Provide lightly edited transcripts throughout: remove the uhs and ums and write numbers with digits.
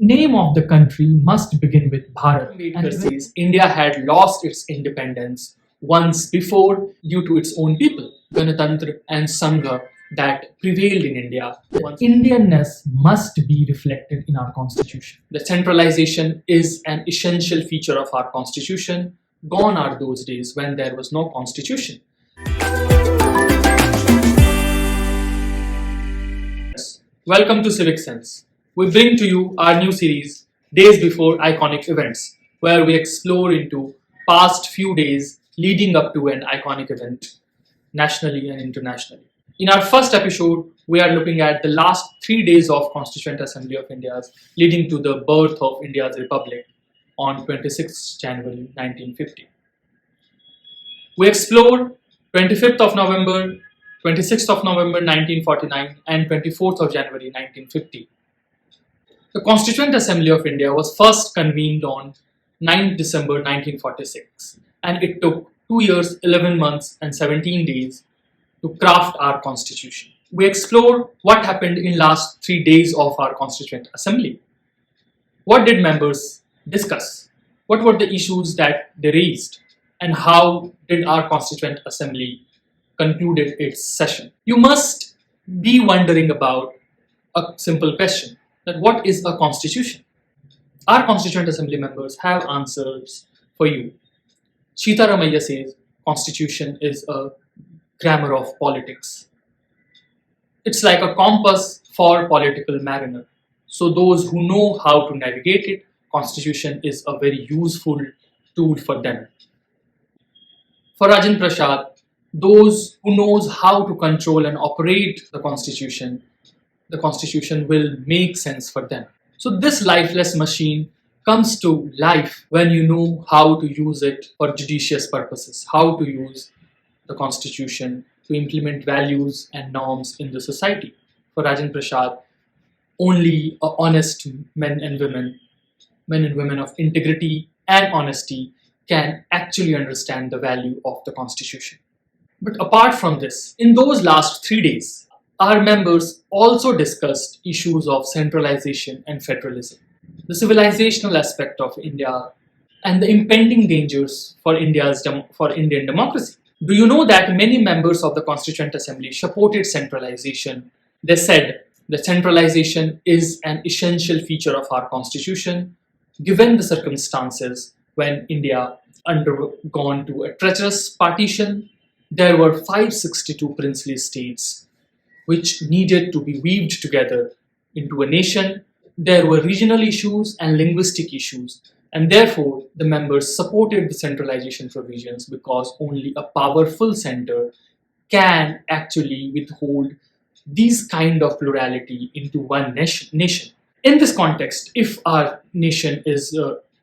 name of the country must begin with Bharat. Ambedkar says India had lost its independence once before due to its own people, Ganatantra and Sangha that prevailed in India. Indianness must be reflected in our constitution. The centralization is an essential feature of our constitution. Gone are those days when there was no constitution. Welcome to Civic Sense. We bring to you our new series, Days Before Iconic Events, where we explore into past few days leading up to an iconic event, nationally and internationally. In our first episode, we are looking at the last 3 days of Constituent Assembly of India leading to the birth of India's Republic on 26 January 1950. We explore 25th of November, 26th of November 1949 and 24th of January 1950. The Constituent Assembly of India was first convened on 9 December 1946 and it took 2 years, 11 months and 17 days to craft our constitution. We explore what happened in last 3 days of our Constituent Assembly. What did members discuss? What were the issues that they raised? And how did our Constituent Assembly concluded its session? You must be wondering about a simple question, that what is a constitution? Our Constituent Assembly members have answers for you. Sita Ramaiya says constitution is a grammar of politics. It's like a compass for political mariner. So those who know how to navigate it, constitution is a very useful tool for them. For Rajan Prasad, those who knows how to control and operate the constitution will make sense for them. So this lifeless machine comes to life when you know how to use it for judicious purposes, how to use the constitution to implement values and norms in the society. For Rajan Prasad, only honest men and women of integrity and honesty can actually understand the value of the constitution. But apart from this, in those last 3 days, our members also discussed issues of centralization and federalism, the civilizational aspect of India, and the impending dangers for Indian democracy. Do you know that many members of the Constituent Assembly supported centralization? They said that centralization is an essential feature of our constitution, given the circumstances when India undergone to a treacherous partition. There were 562 princely states which needed to be weaved together into a nation. There were regional issues and linguistic issues, and therefore the members supported the centralization provisions because only a powerful center can actually withhold these kind of plurality into one nation. In this context, if our nation is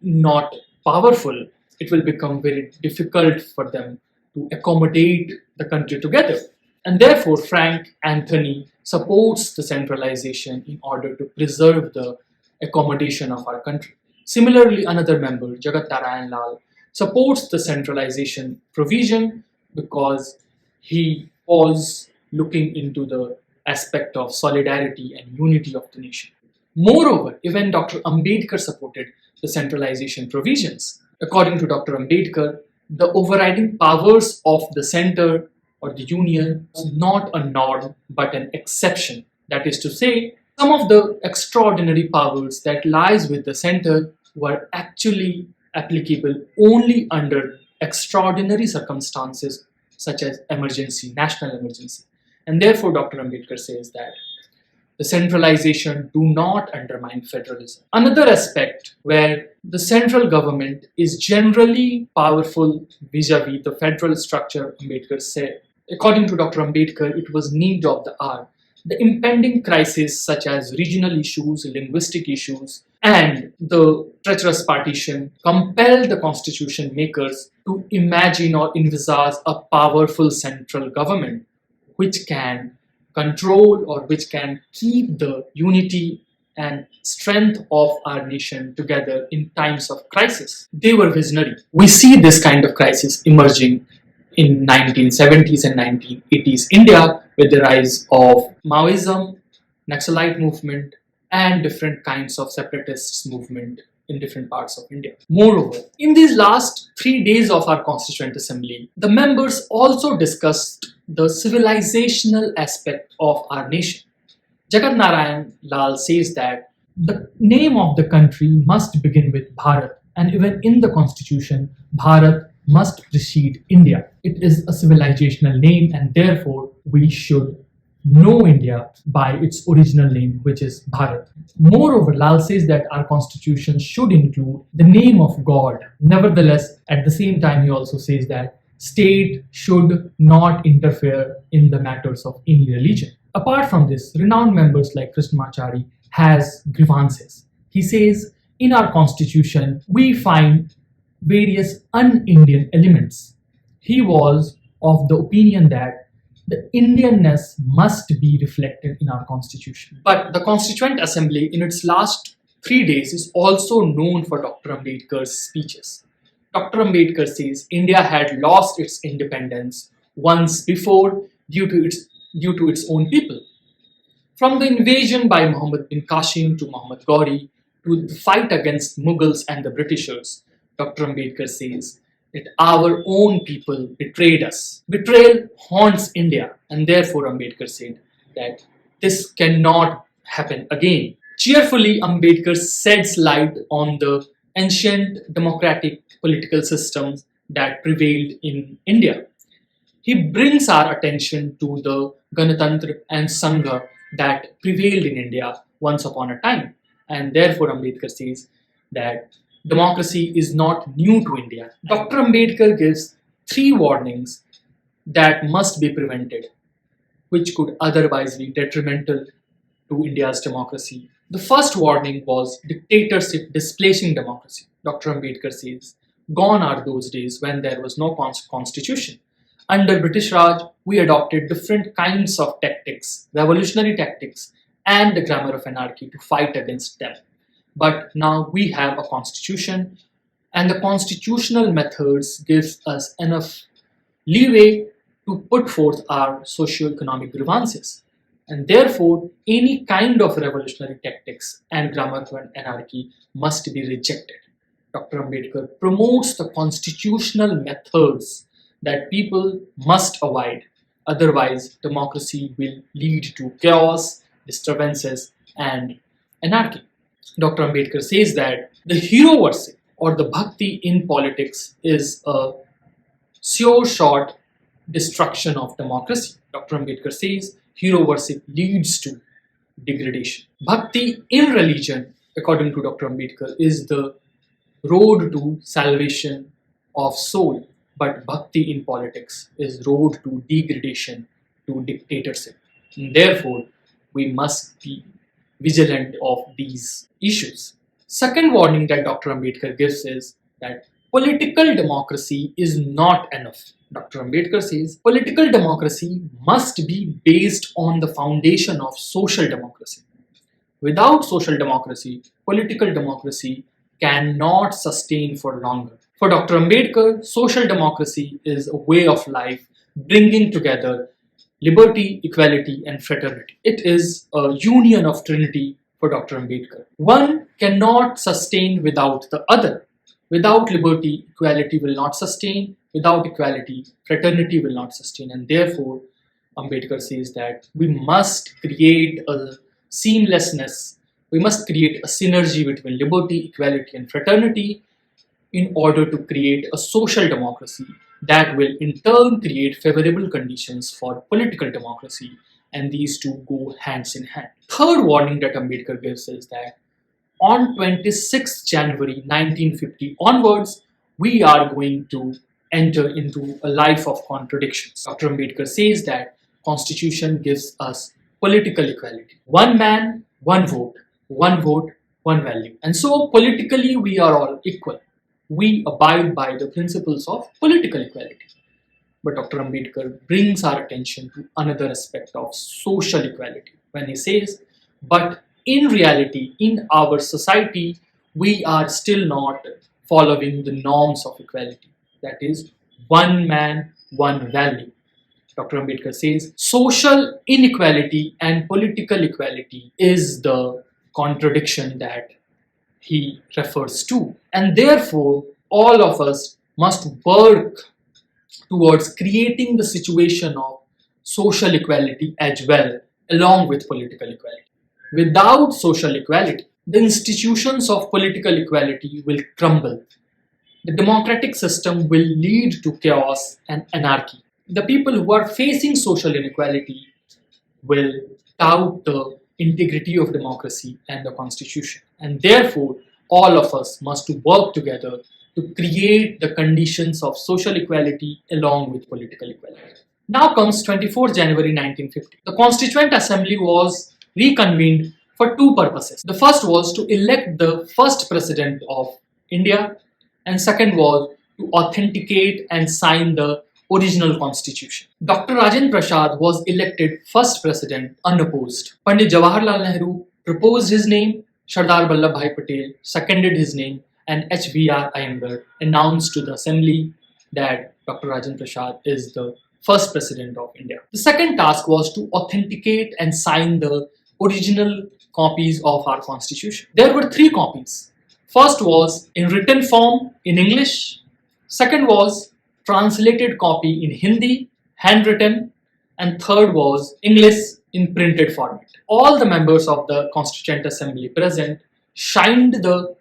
not powerful, it will become very difficult for them to accommodate the country together. And therefore, Frank Anthony supports the centralization in order to preserve the accommodation of our country. Similarly, another member, Jagat Narayan Lal, supports the centralization provision because he was looking into the aspect of solidarity and unity of the nation. Moreover, even Dr. Ambedkar supported the centralization provisions. According to Dr. Ambedkar, the overriding powers of the center or the union is not a norm but an exception. That is to say, some of the extraordinary powers that lies with the center were actually applicable only under extraordinary circumstances such as emergency, national emergency. And therefore, Dr. Ambedkar says that the centralization do not undermine federalism. Another aspect where the central government is generally powerful vis-a-vis the federal structure, Ambedkar said. According to Dr. Ambedkar, it was need of the hour. The impending crises such as regional issues, linguistic issues, and the treacherous partition compelled the constitution makers to imagine or envisage a powerful central government which can control or which can keep the unity and strength of our nation together in times of crisis. They were visionary. We see this kind of crisis emerging in 1970s and 1980s India with the rise of Maoism, Naxalite movement, and different kinds of separatists movement in different parts of India. Moreover, in these last 3 days of our Constituent Assembly, the members also discussed the civilizational aspect of our nation. Jagat Narayan Lal says that the name of the country must begin with Bharat, and even in the constitution, Bharat must precede India. It is a civilizational name, and therefore we should know India by its original name, which is Bharat. Moreover, Lal says that our constitution should include the name of God. Nevertheless, at the same time, he also says that state should not interfere in the matters of any religion. Apart from this, renowned members like Krishnamachari has grievances. He says, in our constitution, we find various un-Indian elements. He was of the opinion that the Indianness must be reflected in our constitution. But the Constituent Assembly in its last 3 days is also known for Dr. Ambedkar's speeches. Dr. Ambedkar says India had lost its independence once before due to its own people. From the invasion by Muhammad bin Qasim to Muhammad Ghori to the fight against Mughals and the Britishers, Dr. Ambedkar says that our own people betrayed us. Betrayal haunts India, and therefore Ambedkar said that this cannot happen again. Cheerfully, Ambedkar sheds light on the ancient democratic political systems that prevailed in India. He brings our attention to the Ganatantra and Sangha that prevailed in India once upon a time, and therefore Ambedkar says that democracy is not new to India. Dr. Ambedkar gives 3 warnings that must be prevented, which could otherwise be detrimental to India's democracy. The first warning was dictatorship displacing democracy. Dr. Ambedkar says, gone are those days when there was no constitution. Under British Raj, we adopted different kinds of tactics, revolutionary tactics, and the grammar of anarchy to fight against them. But now we have a constitution, and the constitutional methods gives us enough leeway to put forth our socio-economic grievances. And therefore, any kind of revolutionary tactics and grammar of anarchy must be rejected. Dr. Ambedkar promotes the constitutional methods that people must avoid. Otherwise, democracy will lead to chaos, disturbances, and anarchy. Dr. Ambedkar says that the hero worship or the bhakti in politics is a sure shot destruction of democracy. Dr. Ambedkar says hero worship leads to degradation. Bhakti in religion, according to Dr. Ambedkar, is the road to salvation of soul, but bhakti in politics is road to degradation, to dictatorship. And therefore, we must be vigilant of these issues. Second warning that Dr. Ambedkar gives is that political democracy is not enough. Dr. Ambedkar says political democracy must be based on the foundation of social democracy. Without social democracy, political democracy cannot sustain for longer. For Dr. Ambedkar, social democracy is a way of life bringing together liberty, equality, and fraternity. It is a union of Trinity for Dr. Ambedkar. One cannot sustain without the other. Without liberty, equality will not sustain. Without equality, fraternity will not sustain. And therefore, Ambedkar says that we must create a seamlessness, we must create a synergy between liberty, equality, and fraternity in order to create a social democracy that will in turn create favorable conditions for political democracy, and these two go hands in hand. Third warning that Ambedkar gives is that on 26th January 1950 onwards, we are going to enter into a life of contradictions. Dr. Ambedkar says that Constitution gives us political equality. One man, one vote, one vote, one value. And so politically we are all equal. We abide by the principles of political equality. But Dr. Ambedkar brings our attention to another aspect of social equality when he says, but in reality, in our society, we are still not following the norms of equality. That is, one man, one value. Dr. Ambedkar says social inequality and political equality is the contradiction that he refers to. And therefore, all of us must work towards creating the situation of social equality as well, along with political equality. Without social equality, the institutions of political equality will crumble. The democratic system will lead to chaos and anarchy. The people who are facing social inequality will doubt the integrity of democracy and the constitution. And therefore, all of us must work together to create the conditions of social equality along with political equality. Now comes 24 January 1950. The Constituent Assembly was reconvened for two purposes. The first was to elect the first president of India, and second was to authenticate and sign the original constitution. Dr. Rajendra Prasad was elected first president unopposed. Pandit Jawaharlal Nehru proposed his name, Sardar Vallabhbhai Patel seconded his name, and HVR Iyengar announced to the assembly that Dr. Rajendra Prasad is the first president of India. The second task was to authenticate and sign the original copies of our constitution. There were three copies. First was in written form in English. Second was translated copy in Hindi, handwritten. And third was English in printed format. All the members of the Constituent Assembly present signed the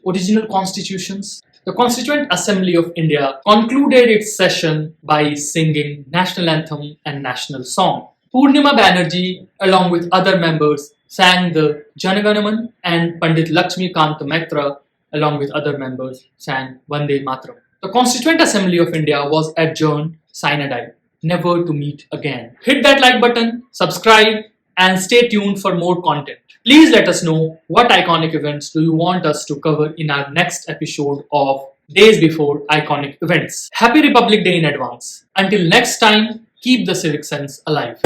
original constitutions. The Constituent Assembly of India concluded its session by singing national anthem and national song. Purnima Banerjee, along with other members, sang the Janaganaman, and Pandit Lakshmi Kant Maitra, along with other members, sang Vande Mataram. The Constituent Assembly of India was adjourned sine die, never to meet again. Hit that like button, subscribe, and stay tuned for more content. Please let us know what iconic events do you want us to cover in our next episode of Days Before Iconic Events. Happy Republic Day in advance. Until next time, keep the civic sense alive.